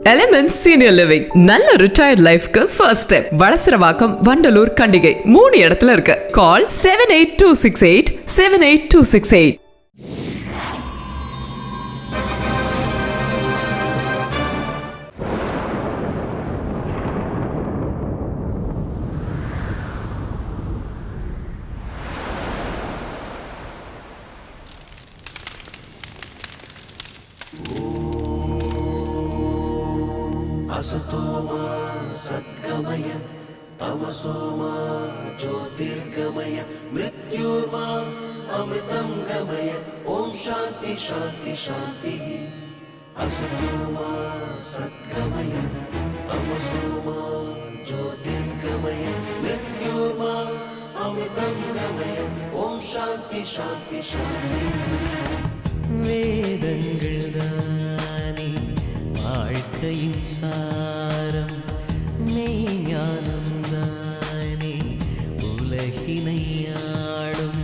Elements Senior Living நல்ல retired lifeக்கு first step. Valasaravakkam, Vandalur, Kandigai 3 இடத்துல இருக்கு. Call 78268 78268. असतोमा सद्गमय तमसोमा ज्योतिर्गमय मृत्योर्मा अमृतं गमय ओम शांति शांति शांति असतोमा सद्गमय तमसोमा ज्योतिर्गमय मृत्योर्मा अमृतं गमय ओम शांति शांति शांति வேதங்கள் தானே வாழ்க்கையின் சாரம், மெய்ஞானம் தானே உலகினை ஆளும்,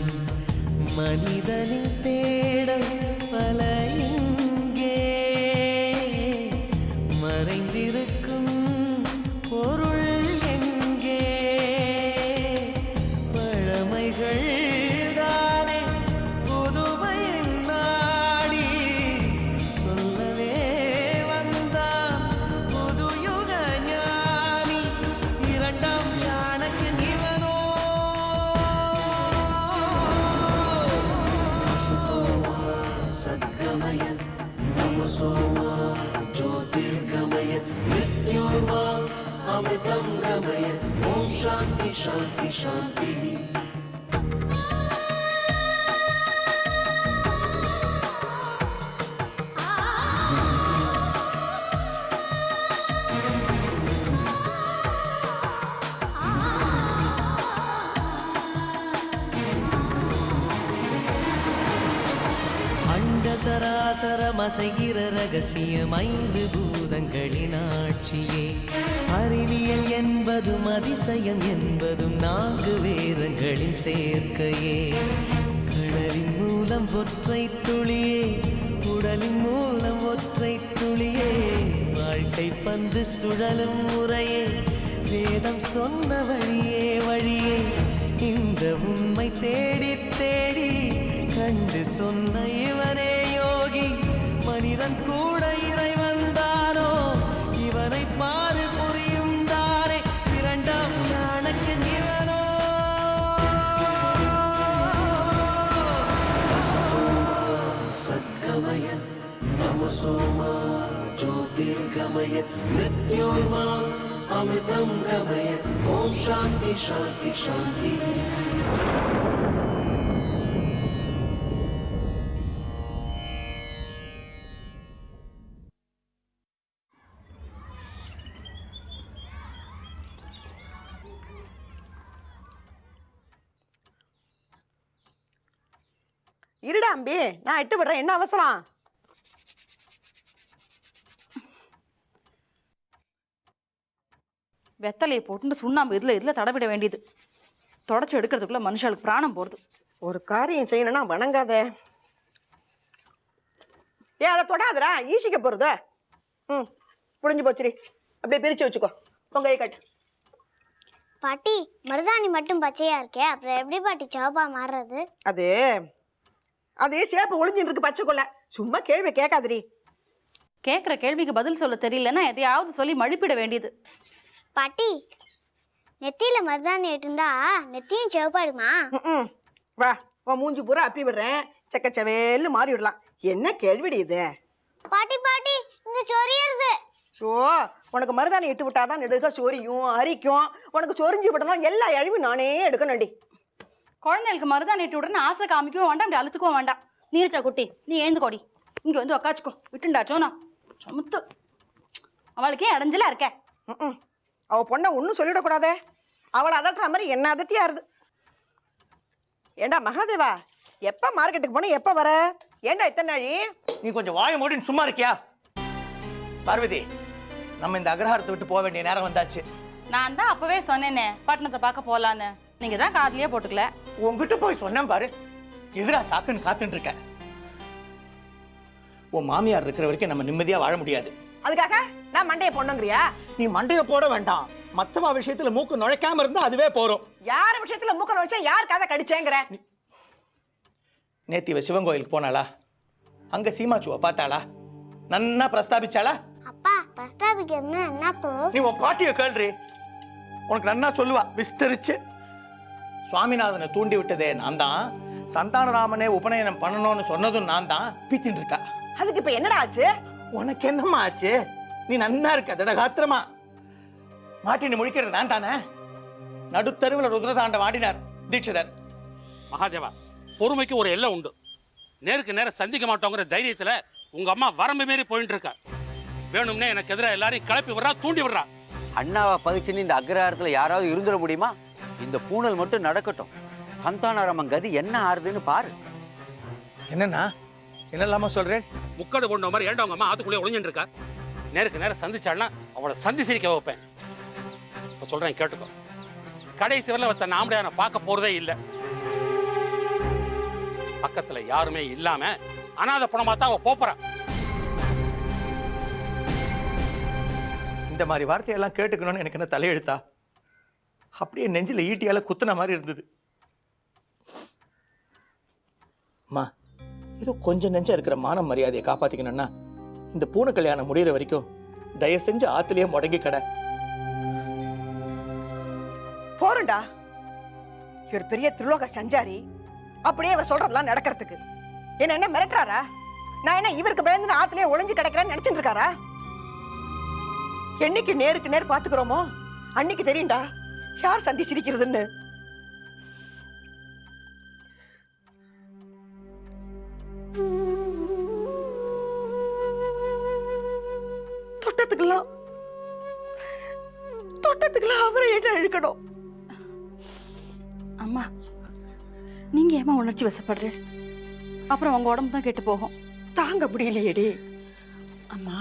மனிதனின் தேடல் பல இங்கே மறைந்திருக்கும் பொருள் எங்கே, பழமைகள் தானே புதுமையின் நாடி சொல்லவே வந்தான் புதுயுக ஞானி, இரண்டாம் சாணக்கியன் இவனோ. असतोमा सद्गमय तमसोमा ज्योतिर्गमय मृत्योर्मा अमृतं गमय ओम शांति शांति शांति அண்ட சராசரம் அசைகிற ரகசியம் ஐந்து பூதங்களின் ஆட்சியே, அறிவியல் என்பதும் அதிசயம் என்பதும் நான்கு வேதங்களின் சேர்க்கையே, கடலின் மூலம் ஒற்றை துளியே, உடலின் மூலம் ஒற்றை துளியே, வாழ்க்கை பந்து சுழலும் முறையே, வேதம் சொன்ன வழியே வழியே, இந்த உண்மை தேடி தேடி கண்டு சொன்ன இவனே யோகி, மனிதன் கூட இறைவன் தானோ, இவனை பாரு புரியும் தானே இரண்டாம் சாணக்கியன் இவனோ. असतोमा सद्गमय तमसोमा ज्योतिर्गमय मृत्योर्मा अमृतं गमय ओम शांति शांति शांति இருடா அம்பி, நான் இட்டு விடுறேன். என்ன அவசரம்? வெத்தலையை போட்டு சுண்ணாம்பு இதில் தடவிட வேண்டியது. தொடச்சி எடுக்கிறதுக்குள்ள மனுஷாளுக்கு பிராணம் போகிறது. ஒரு காரியம் செய்யணும்னா வணங்காத. அதை தொடாதரா, ஈசிக்க போறது. புடிஞ்சு போச்சுரி. அப்படியே பிரிச்சு வச்சுக்கோ. உங்க கை கட்டு. பாட்டி, மருதாணி மட்டும் பச்சையா இருக்கே, அப்புறம் எப்படி பாட்டி சிவப்பா மாறுறது? அது சேப்பு ஒளிஞ்சின்னு இருக்கு பச்சைக்குள்ள. சும்மா கேள்வி கேட்காதரி. கேட்குற கேள்விக்கு பதில் சொல்ல தெரியலன்னா எதையாவது சொல்லி மழுப்பிட வேண்டியது. பாட்டி, நெத்தியில மருதாணி இருந்தா நெத்தியும் சிவப்பாடுமா? வா, உன் மூஞ்சி பூரா அப்பி விடுறேன். செக்கச்சவேல்னு மாறி விடலாம். என்ன கேள்விடி இது? பாட்டி பாட்டி, இங்க சொரியுது. ஷோ, உனக்கு மருதாணி இட்டு விட்டாதான் நெடுக சொரியும் அரிக்கும். உனக்கு சொரிஞ்சு விடணும், எல்லா அழிவும் நானே எடுக்கணும்டி. குழந்தைகளுக்கு மருதாணி இட்டு விடுறேன்னு ஆசை காமிக்கவும் வேண்டாம், அப்படி அழுத்துக்கவும் வேண்டாம். நீர்ச்சா குட்டி, நீ எழுந்துக்கோடி. இங்கே வந்து உக்காச்சுக்கோ. விட்டுண்டாச்சோனா சமுத்து. அவளுக்கே அடைஞ்சலா இருக்க. அவ பொண்ணை ஒன்றும் சொல்லிடக்கூடாதே. அவளை அதட்டுற மாதிரி என்ன அதட்டியாருது. ஏண்டா மகாதேவா, எப்போ மார்க்கெட்டுக்கு போன, எப்போ வர? ஏண்டா இத்தனை நாழி? நீ கொஞ்சம் வாய மூடின்னு சும்மா இருக்கியா? பார்வதி, நம்ம இந்த அக்ரஹாரத்தை விட்டு போக வேண்டிய நேரம் வந்தாச்சு. நான் தான் அப்பவே சொன்னேனே பட்டணத்தை பார்க்க போகலான்னு. நீங்க தான் கார்லயே போட்டுக்கல. உங்ககிட்ட போய் சொன்னேன் பாரு, எதிரா சாக்குன்னு காத்துட்டு இருக்க. உன் மாமியார் இருக்கிற வரைக்கும் நம்ம நிம்மதியா வாழ முடியாது. அதுக்காக நான் மண்டையை பொண்ணுங்கிறியா? நீ மண்டைய போட வேண்டாம். மத்தவா விஷயத்துல மூக்கு நுழைக்காம இருந்தா அதுவே போறோம். யார் விஷயத்துல மூக்க வச்சா யார் கதை கடிச்சேங்கிற? நேத்தி சிவன் கோயிலுக்கு போனாளா? அங்க சீமாச்சுவ பார்த்தாளா? நன்னா பிரஸ்தாபிச்சாளா? அப்பா பிரஸ்தாபிக்கிறதுனா என்னப்போ? நீ உன் பாட்டிய கேள்றி, உனக்கு நன்னா சொல்லுவா விஸ்தரிச்சு. சுவாமிநாதனை தூண்டி விட்டதே நான் தான், சந்தானராமனே உபநயனம் பண்ணணும்னு சொன்னதும் நான் தான். பீத்தின்னு இருக்கா. அதுக்கு இப்ப என்னடா ஆச்சு? உனக்கு என்னம்மா ஆச்சு? நீ நன்னா இருக்க திடகாத்திரமா. மாட்டின்னு முழிக்கிறது நான் தானே. நடுத்தருவில் ருத்ரதாண்டம் ஆடினார் தீட்சிதர். மகாதேவா, பொறுமைக்கு ஒரு எல்லை உண்டு. நேருக்கு நேரம் சந்திக்க மாட்டோங்கிற தைரியத்துல உங்க அம்மா வரம்பு மீறி போயிட்டு இருக்கா. வேணும்னே எனக்கு எதிராக எல்லாரையும் கிளப்பி விடுறா, தூண்டி விடுறா. அண்ணாவை பகிச்சுன்னு இந்த அக்ரஹாரத்துல யாராவது இருந்துட முடியுமா? இந்த பூனல் மட்டும் நடக்கட்டும். சந்தானராமன் கதி என்ன ஆறுதுன்னு பாரு. என்னன்னா என்னெல்லாம சொல்றேன்? முக்கடு கொண்ட மாதிரி ஏண்டா உங்க அம்மா ஆத்துக்குள்ளே ஒளிஞ்சுட்டு இருக்கா. நேருக்கு நேரம் சந்திச்சாள்னா அவளை சந்தி சிரிக்க வைப்பேன். இப்போ சொல்றேன் கேட்டுக்கோ. கடைசி வரல அவ தன் ஆம்படையான பார்க்க போறதே இல்லை. பக்கத்துல யாருமே இல்லாம அனாதை பணமா தான் அவ போறா. இந்த மாதிரி வார்த்தையெல்லாம் கேட்டுக்கணும்னு எனக்கு என்ன தலையெழுத்தா? அப்படியே நெஞ்சில ஈட்டியால குத்துன மாதிரி இருந்தது. அம்மா, ஏதோ கொஞ்சம் நெஞ்சா இருக்கிற மான மரியாதையை காப்பாத்திக்கணும்னா இந்த பூனை கல்யாணம் முடிகிற வரைக்கும் தயவு செஞ்சு ஆத்துலயே முடங்கி கடை. போறண்டா. இவர் பெரிய திருலோக சஞ்சாரி. அப்படியே இவர் சொல்றதெல்லாம் நடக்கிறதுக்கு என்ன மிரட்டுறாரா? நான் என்ன இவருக்கு பயந்து ஆத்துலயே ஒளிஞ்சு கிடக்கிறேன்னு நினைச்சிட்டு இருக்காரா? என்னைக்கு நேருக்கு நேர் பாத்துக்கிறோமோ அன்னைக்கு தெரியும்டா யார் சந்தி சிரிக்கிறதுன்னு. தொட்டத்துக்கெல்லாம் அவரை என்ன இழுக்கணும்? அம்மா, நீங்க ஏமா உணர்ச்சி வசப்படுற? அப்புறம் உங்க உடம்பு தான் கெட்டு போகும். தாங்க முடியலையேடி. அம்மா,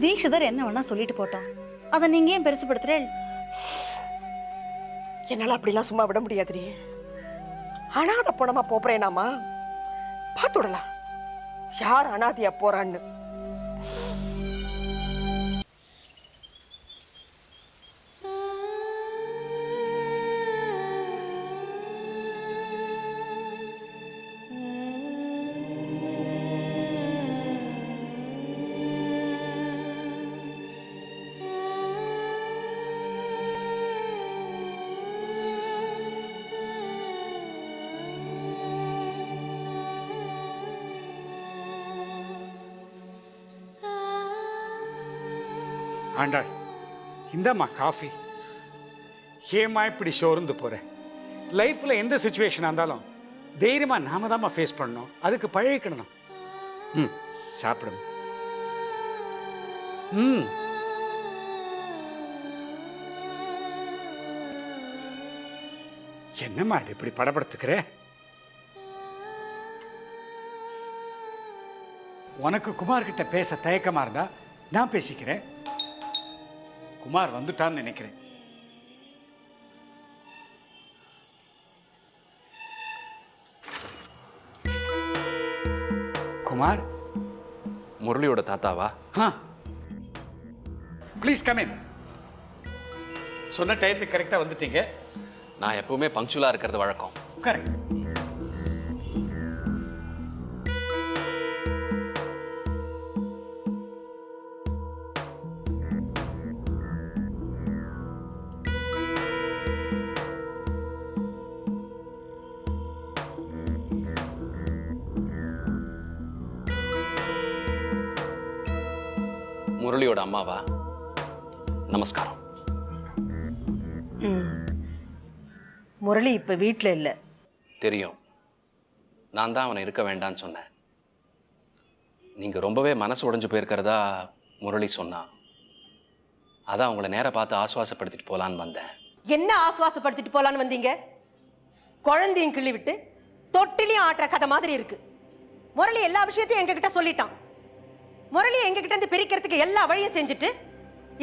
தீக்ஷிதர் என்ன வேணா சொல்லிட்டு போட்டோம். அதை நீங்க ஏன் பெருசுப்படுத்துறேன்? என்னால அப்படிலாம் சும்மா விட முடியாதுடி. அனாதை போனமா போறேனாமா பார்த்துடலாம் யார் அனாதையா போறான்னு. ஆண்டாள், இந்தம்மா காஃபி. ஏம்மா இப்படி சோர்ந்து போகிறேன்? லைஃப்பில் எந்த சுச்சுவேஷனாக இருந்தாலும் தைரியமாக நாம தாம்மா ஃபேஸ் பண்ணணும். அதுக்கு பழகிக்கணும். சாப்பிடுங்க. என்னம்மா இது இப்படி படப்படுத்துக்கிற? உனக்கு குமார்கிட்ட பேச தயக்கமாக இருந்தா நான் பேசிக்கிறேன். குமார் வந்துட்டான்னு நினைக்கிறேன். குமார் முரளியோட தாத்தாவா? Please come in. சொன்ன டைத்துக்கு கரெக்டாக வந்துட்டீங்க. நான் எப்பவுமே பங்க்சுவலா இருக்கிறது வழக்கம். கரெக்ட். முரளியோட அம்மாவா? நமஸ்காரம். முரளி இப்ப வீட்டுல இல்ல. தெரியும். நான் தான் அவனை இருக்க வேண்டான்னு சொன்னேன். நீங்க ரொம்பவே மனசு உடைஞ்சு போயிருக்கிறதா முரளி சொன்னான். அதான் உங்களை நேர பார்த்து ஆசுவாசப்படுத்திட்டு போலான்னு வந்தேன். என்ன ஆசுவாசப்படுத்திட்டு போலான்னு வந்தீங்க? குழந்தையும் கிள்ளி விட்டு தொட்டிலையும் ஆட்டுற கதை மாதிரி இருக்கு. முரளி எல்லா விஷயத்தையும் எங்ககிட்ட சொல்லிட்டான். முரளி எங்ககிட்ட இருந்து பிரிக்கிறதுக்கு எல்லா வழியும் செஞ்சுட்டு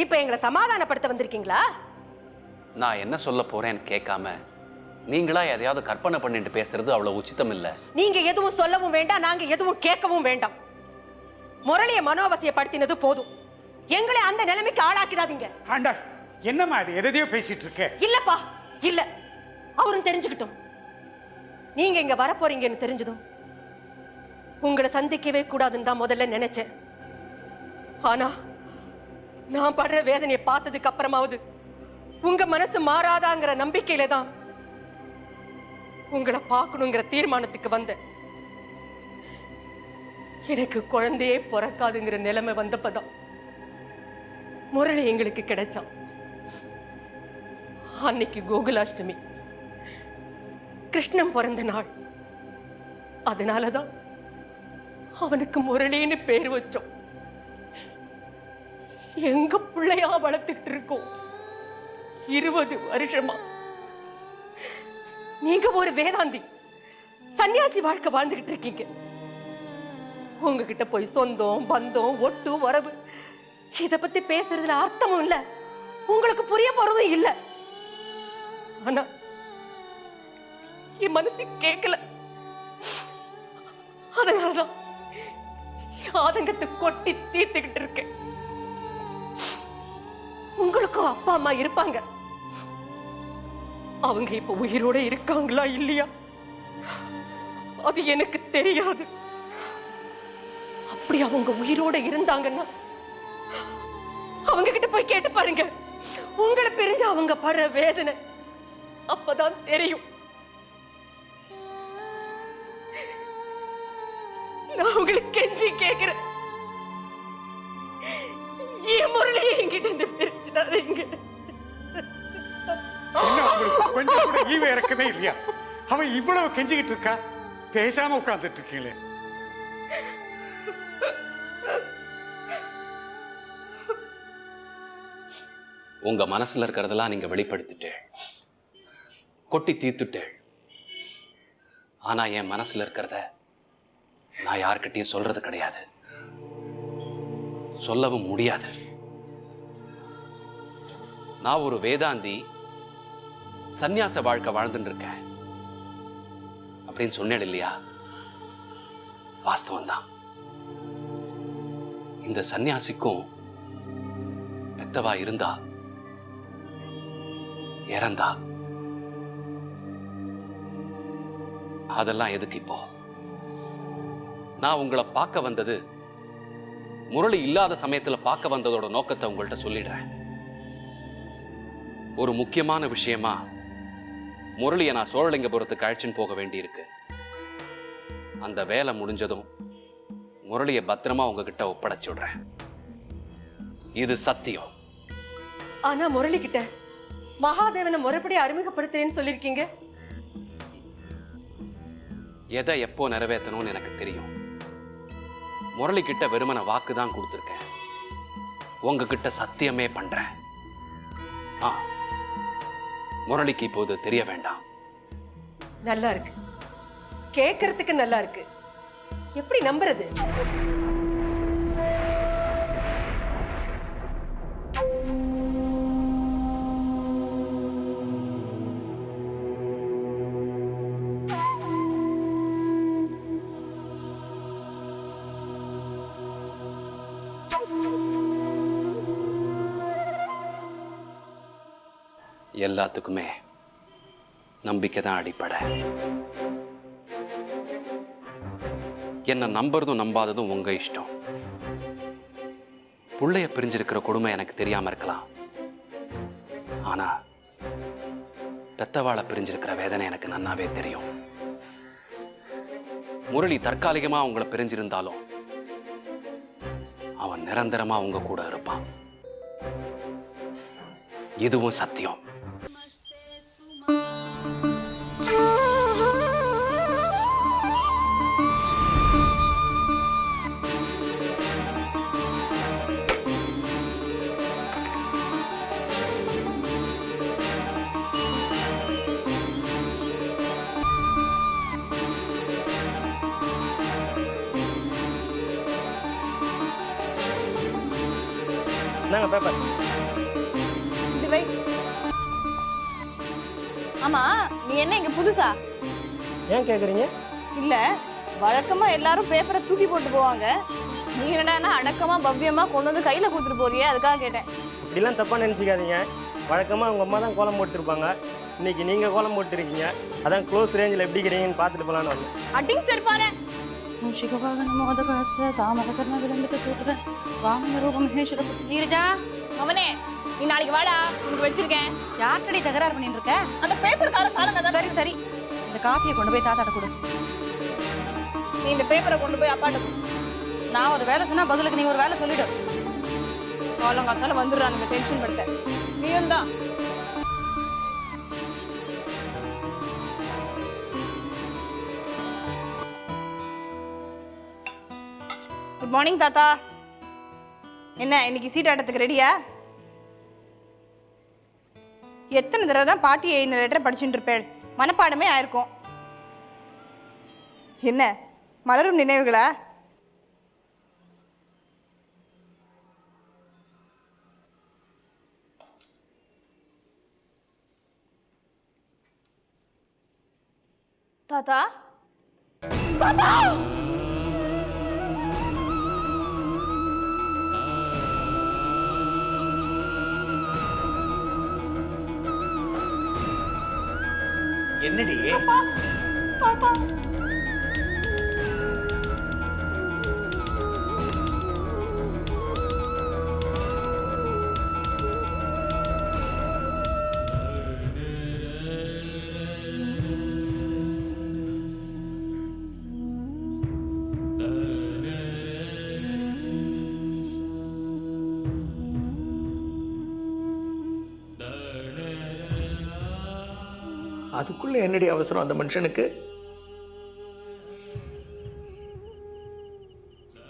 இப்ப எங்களை சமாதானப்படுத்த வந்திருக்கீங்களா? நான் என்ன சொல்ல போறேன்னு கேட்காம நீங்களா எதையாவது கற்பனை பண்ணிட்டு பேசுறது அவ்வளவு உச்சிதம் இல்லை. நீங்க எதுவும் சொல்லவும் வேண்டாம், நாங்க எதுவும் கேட்கவும் வேண்டாம். முரளியை மனோவசியப்படுத்தினது போதும். எங்களை அந்த நிலைமைக்கு ஆளாக்கிடாதீங்க. ஆண்டா, என்னம்மா இது? எதையோ பேசிட்டு இருக்க. இல்லப்பா, இல்ல. அவரும் தெரிஞ்சுக்கிட்டோம் நீங்க இங்க வரப்போறீங்கன்னு தெரிஞ்சதும் உங்களை சந்திக்கவே கூடாதுன்னு தான் முதல்ல நினைச்சேன். ஆனா நான் படுற வேதனையை பார்த்ததுக்கு அப்புறமாவது உங்க மனசு மாறாதாங்கிற நம்பிக்கையில தான் உங்களை பார்க்கணுங்கிற தீர்மானத்துக்கு வந்தேன். எனக்கு குழந்தையே பிறக்காதுங்கிற நிலைமை வந்தப்பதான் முரளி எங்களுக்கு கிடைச்சான். அன்னைக்கு கோகுலாஷ்டமி, கிருஷ்ணன் பிறந்த நாள். அதனாலதான் அவனுக்கு முரளின்னு பேர் வச்சோம். எங்க பிள்ளையா வளர்த்துக்கிட்டு இருக்கோம் 20 வருஷமா. நீங்க ஒரு வேதாந்தி, சன்னியாசி வாழ்க்கை வாழ்ந்துகிட்டு இருக்கீங்க. உங்ககிட்ட போய் சொந்தம் பந்தம் ஒட்டு வரவு இத பத்தி பேசுறதுல அர்த்தமும் இல்ல, உங்களுக்கு புரிய போறதும் இல்ல. ஆனா என் மனசு கேட்கல. அதனாலதான் ஆதங்கத்தை கொட்டி தீர்த்துக்கிட்டு இருக்கேன். உங்களுக்கும் அப்பா அம்மா இருப்பாங்க. அவங்க இப்ப உயிரோட இருக்காங்களா இல்லையா அது எனக்கு தெரியாது. அப்படி அவங்க உயிரோட இருந்தாங்கன்னா அவங்க கிட்ட போய் கேட்டு பாருங்க. உங்களை பிரிஞ்சு அவங்க படுற வேதனை அப்பதான் தெரியும். நான் உங்களுக்கு கெஞ்சி கேட்கிறேன், என் முரளியை என்கிட்ட இருந்து பிரிச்சுடாதீங்க. கொஞ்சம் கூட ஈவ இறக்கமே இல்லையா? அவன் இவ்வளவு கெஞ்சிக்கிட்டு இருக்கா, பேசாம உட்கார்ந்துட்டு இருக்கீங்களே. உங்க மனசுல இருக்கிறதெல்லாம் நீங்க வெளிப்படுத்திட்டே, கொட்டி தீர்த்துட்டே. ஆனா என் மனசுல இருக்கிறத நான் யார்கிட்டயும் சொல்றது கிடையாது, சொல்லவும் முடியாது. நான் ஒரு வேதாந்தி, சந்நியாச வாழ்க்கை வாழ்ந்துட்டு இருக்கேன் அப்படின்னு சொன்னேன் இல்லையா? வாஸ்தவம் தான். இந்த சந்நியாசிக்கும் பெத்தவா இருந்தா இறந்தா, அதெல்லாம் எதுக்கு இப்போ? நான் உங்களை பார்க்க வந்தது, முரளி இல்லாத சமயத்துல பார்க்க வந்ததோட நோக்கத்தை உங்கள்கிட்ட சொல்லிடுறேன். ஒரு முக்கியமான விஷயமா முரளியை நான் சோழலிங்கபுரத்துக்கு அழைச்சின்னு போக வேண்டியிருக்கு. அந்த வேலை முடிஞ்சதும் முரளியை பத்திரமா உங்ககிட்ட ஒப்படைச்சுடுறேன். இது சத்தியம். ஆனா முரளி கிட்ட மகாதேவனை முறைப்படி அறிமுகப்படுத்துறேன்னு சொல்லிருக்கீங்க. எதை எப்போ நிறைவேற்றணும்னு எனக்கு தெரியும். முரளி கிட்ட வெறுமன வாக்கு தான் கொடுத்துருக்கேன், உங்ககிட்ட சத்தியமே பண்றேன். முரளிக்கு இப்போது தெரிய வேண்டாம். நல்லா இருக்கு, கேட்கறதுக்கு நல்லா இருக்கு. எப்படி நம்புறது? எல்லாத்துக்குமே நம்பிக்கை தான் அடிப்படை. என்ன நம்புறதும் நம்பாததும் உங்க இஷ்டம். புள்ளைய பிரிஞ்சிருக்கிற கொடுமை எனக்கு தெரியாம இருக்கலாம், ஆனா பெத்தவாளை பிரிஞ்சிருக்கிற வேதனை எனக்கு நன்னாவே தெரியும். முரளி தற்காலிகமா உங்களை பிரிஞ்சிருந்தாலும் அவன் நிரந்தரமா உங்க கூட இருப்பான். இதுவும் சத்தியம். நாங்க பேப்பர் ஆமா, நீ என்ன இங்க புதுசா? ஏன் கேக்குறீங்க? இல்ல, வழக்கமா எல்லாரும் பேப்பரை தூக்கி போட்டு போவாங்க, நீ என்னடா அடக்கமா பவ்யமா கொண்டு வந்து கையில கொடுத்துட்டு போறியே, அதுக்காக கேட்டேன். இப்படிலாம் தப்பாக நினச்சிக்காதீங்க. வழக்கமாக அவங்க அம்மா தான் கோலம் போட்டுருப்பாங்க. இன்னைக்கு நீங்கள் கோலம் போட்டுருக்கீங்க. அதான் க்ளோஸ் ரேஞ்சில் எப்படி இருக்கிறீங்கன்னு பார்த்துட்டு போகலான்னு வந்தேன். அட்டிங் சரிப்பாரு. நீரஜா அவனே, நீ நாளைக்கு வாடா, உனக்கு வச்சிருக்கேன். யார்கிட்ட தகராறு பண்ணிட்டு இருக்க? அந்த பேப்பர் காலங்க. சரி சரி, இந்த காப்பியை கொண்டு போய் தாத்தாட்ட கொடு. நீ இந்த பேப்பரை கொண்டு போய் அப்பாட்ட கொடு. நான் ஒரு வேலை சொன்னா பதிலுக்கு நீ ஒரு வேலை சொல்லிடு. காலங்காத்தால வந்துடுறானுங்க டென்ஷன் படுத்த. நீயும் தான். குட் மார்னிங் தாத்தா. என்ன இன்னைக்கு சீட் ஆட்டத்துக்கு ரெடியா? எத்தனை தடவை தான் பாட்டி இந்த லெட்டரை படிச்சுட்டு இருப்பேன், மனப்பாடமே ஆயிருக்கும். என்ன மலரும் நினைவுகளா? தாத்தா தாத்தா என்னடி? தாத்தா அதுக்குள்ள என்னடி அவசரம் அந்த மனுஷனுக்கு?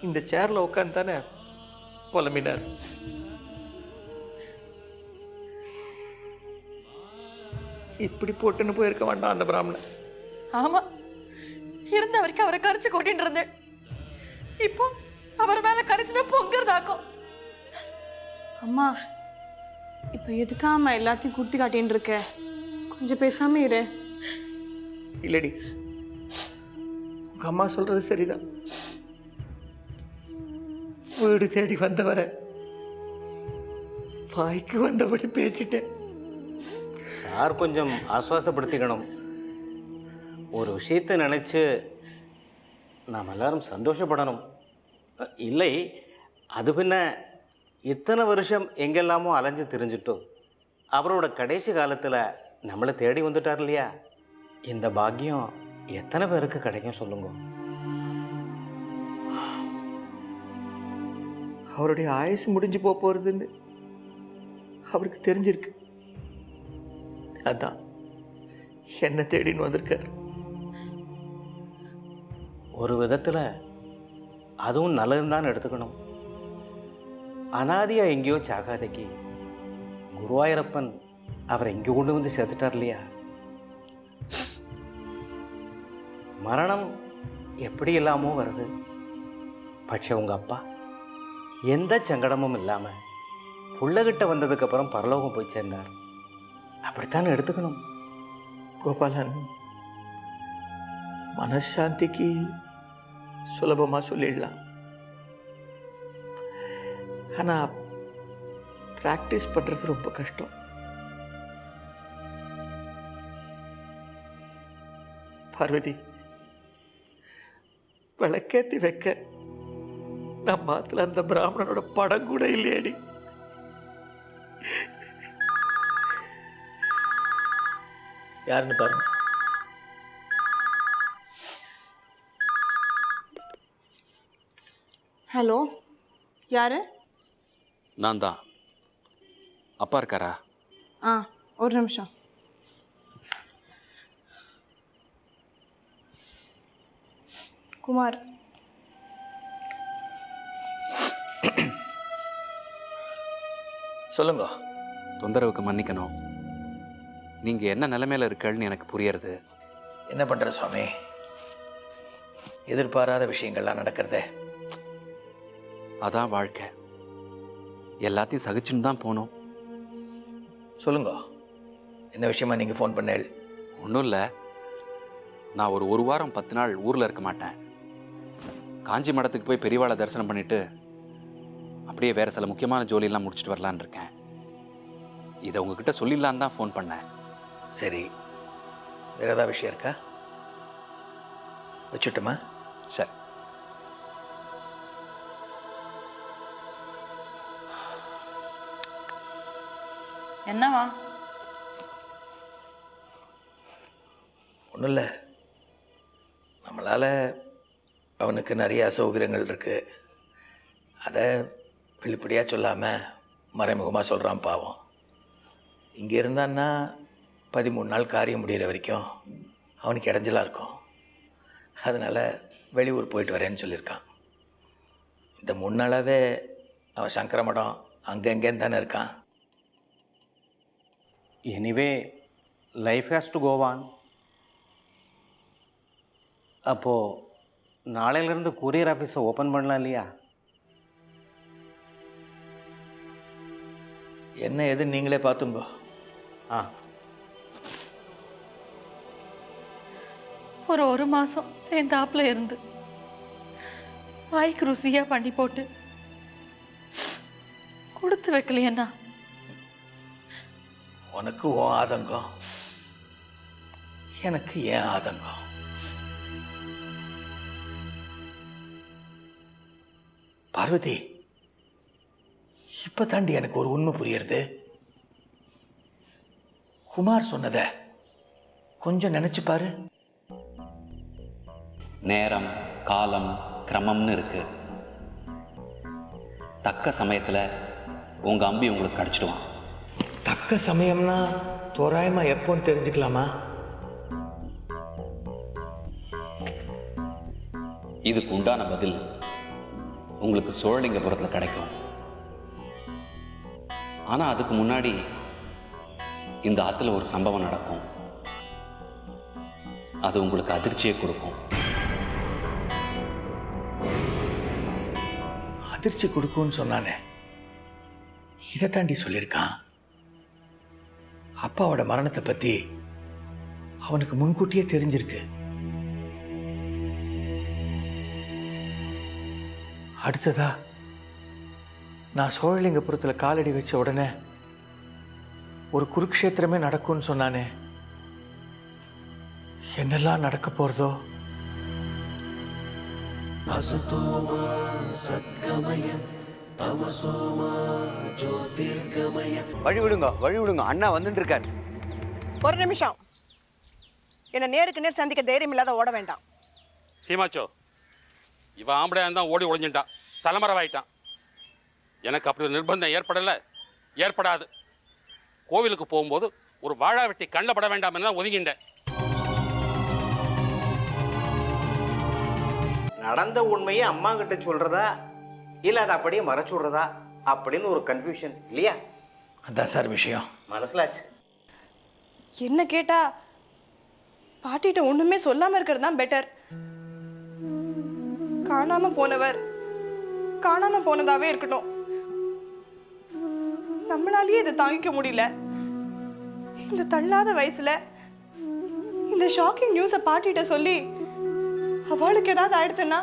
இந்த சேர்ல உட்காந்து தானே புலம்பினார். இப்படி போட்டுன்னு போயிருக்க வேண்டாம் அந்த பிராமணன். ஆமா, இருந்த வரைக்கும் அவரை கரிச்சு கொட்டின்னு இருந்தேன். இப்போ அவர் மேல கரிச்சுனா பொங்குறதாக்கும். அம்மா, இப்போ எதுக்காம எல்லாத்தையும் குர்த்தி காட்டின்னு இருக்க? கொஞ்சம் பேசாம இரு. இல்லடி, உங்க அம்மா சொல்றது சரிதான். வீடு தேடி வந்தவரை வாய்க்கு வந்தபடி பேசிட்டேன். சார் கொஞ்சம் ஆசுவாசப்படுத்திக்கணும். ஒரு விஷயத்தை நினச்சி நாம் எல்லாரும் சந்தோஷப்படணும். இல்லை, அது பின்ன இத்தனை வருஷம் எங்கெல்லாமோ அலைஞ்சு தெரிஞ்சிட்டோம். அவரோட கடைசி காலத்தில் நம்மளை தேடி வந்துட்டார் இல்லையா? இந்த பாக்கியம் எத்தனை பேருக்கு கிடைக்கும் சொல்லுங்க. அவருடைய ஆயுசு முடிஞ்சு போறதுன்னு அவருக்கு தெரிஞ்சிருக்கு. அதான் என்ன தேடின்னு வந்திருக்கார். ஒரு விதத்தில் அதுவும் நல்லதுன்னு தான் எடுத்துக்கணும். அனாதியாக எங்கேயோ சாகாதைக்கு குருவாயூரப்பன் அவரை இங்கே கொண்டு வந்து சேர்த்துட்டார் இல்லையா? மரணம் எப்படி இல்லாமோ வருது. பட்சே உங்கள் அப்பா எந்த சங்கடமும் இல்லாமல் புள்ளகிட்ட வந்ததுக்கப்புறம் பரலோகம் போய் சேர்ந்தார். அப்படித்தான் எடுத்துக்கணும். கோபாலன், மனசாந்திக்கு சுலபமாக சொல்லிடலாம். ஆனால் ப்ராக்டிஸ் பண்ணுறது ரொம்ப கஷ்டம். பார்வதி, விளக்கேத்தி வைக்க நம்ம மாத்துல அந்த பிராமணனோட படம் கூட இல்லையடி. யாருன்னு பாருங்க. ஹலோ, யாரு? நான் தான். அப்பா இருக்காரா? ஒரு நிமிஷம். குமார், சொல்லுங்க. தொந்தரவுக்கு மன்னிக்கணும். நீங்கள் என்ன நிலைமையில் இருக்கள்னு எனக்கு புரியறது. என்ன பண்ணுற சுவாமி, எதிர்பாராத விஷயங்கள்லாம் நடக்கிறதே. அதான் வாழ்க்கை. எல்லாத்தையும் சகிச்சுன்னு தான் போகணும். சொல்லுங்க, என்ன விஷயமா நீங்கள் ஃபோன் பண்ணேள்? ஒன்றும் இல்லை, நான் ஒரு வாரம் 10 நாள் ஊரில் இருக்க மாட்டேன். காஞ்சி மடத்துக்கு போய் பெரியவாளை தரிசனம் பண்ணிட்டு அப்படியே வேறு சில முக்கியமான ஜோலியெல்லாம் முடிச்சுட்டு வரலான்னு இருக்கேன். இதை உங்ககிட்ட சொல்லிடலான்னு தான் ஃபோன் பண்ணேன். சரி, வேறு ஏதாவது விஷயம் இருக்கா? வச்சுட்டுமா? சரி. என்னவா? ஒன்றும் இல்லை, நம்மளால் அவனுக்கு நிறைய அசௌகரியங்கள் இருக்குது. அதை வெளிப்படையாக சொல்லாமல் மறைமுகமாக சொல்கிறான் பாவம். இங்கே இருந்தான்னா 13 நாள் காரியம் முடிகிற வரைக்கும் அவனுக்கு இடைஞ்சலாக இருக்கும். அதனால் வெளியூர் போயிட்டு வரேன்னு சொல்லியிருக்கான். இந்த 3 நாளாகவே அவன் சங்கர மடம் அங்கங்கேன்னு தானே இருக்கான். Anyway life has to go on. அப்போது நாளையிலேருந்து கொரியர் ஆஃபீஸை ஓப்பன் பண்ணலாம் இல்லையா? என்ன எதுன்னு நீங்களே பார்த்துங்கோ. ஒரு மாதம் சேர்ந்தாப்புல இருந்து வாய்க்கு ருசியாக பண்ணி போட்டு கொடுத்து வைக்கலையண்ணா. உனக்கு உன் ஆதங்கம், எனக்கு ஏன் ஆதங்கம். பார்வதி, இப்போ தாண்டி எனக்கு ஒரு உண்மை புரியுறது. குமார் சொன்னதை கொஞ்சம் நினைச்சு பாரு. நேரம், காலம், கிரமம்னு இருக்கு. தக்க சமயத்தில் உங்கள் அம்பி உங்களுக்கு கிடச்சிடுவான். தக்க சமயம்னா தோராயமாக எப்போன்னு தெரிஞ்சுக்கலாமா? இதுக்கு உண்டான பதில் உங்களுக்கு சோழலிங்கபுரத்தில் கிடைக்கும். ஆனால் அதுக்கு முன்னாடி இந்த ஆற்றுல ஒரு சம்பவம் நடக்கும். அது உங்களுக்கு அதிர்ச்சியை கொடுக்கும். அதிர்ச்சி கொடுக்கும்னு சொன்னானே, இதை தாண்டி சொல்லியிருக்கான். அப்பாவோட மரணத்தை பற்றி அவனுக்கு முன்கூட்டியே தெரிஞ்சிருக்கு. அடுத்ததா நான் சோழலிங்கபுரத்தில் காலடி வச்ச உடனே ஒரு குருக்ஷேத்திரமே நடக்கும்னு சொன்னானே, என்னெல்லாம் நடக்க போகிறதோ. असतोमा सद्गमय तमसोमा ज्योतिर्गमय. வழி விடுங்க, அண்ணா வந்துட்டு இருக்காரு. ஒரு நிமிஷம், என்னை நேருக்கு நேர் சந்திக்க தைரியம் இல்லாத ஓட வேண்டாம். சீமாச்சோ, இவன் ஆம்படையா தான் ஓடி ஒளிஞ்சிட்டான், தலைமறைவாயிட்டான். எனக்கு அப்படி ஒரு நிர்பந்தம் ஏற்படலை, ஏற்படாது. கோவிலுக்கு போகும்போது ஒரு வாழா வெட்டி கண்ணில் பட வேண்டாம் தான் ஒதுங்கிட்டேன். நடந்த உண்மையை அம்மா கிட்ட சொல்கிறதா இல்லை அதை அப்படியே மறைச்சு விட்றதா அப்படின்னு ஒரு கன்ஃபியூஷன் இல்லையா? அதான் சார் விஷயம். மனசிலாச்சு. என்ன கேட்டா பாட்டிகிட்ட ஒன்றுமே சொல்லாமல் இருக்கிறது தான் பெட்டர். காணாமல் போனவர் காணாமல் போனதாகவே இருக்கட்டும். நம்மளாலேயே இதை தாங்கிக்க முடியல. இந்த தள்ளாத வயசுல இந்த ஷாக்கிங் நியூஸை பாட்டிகிட்ட சொல்லி அவளுக்கு ஏதாவது ஆயிடுத்துன்னா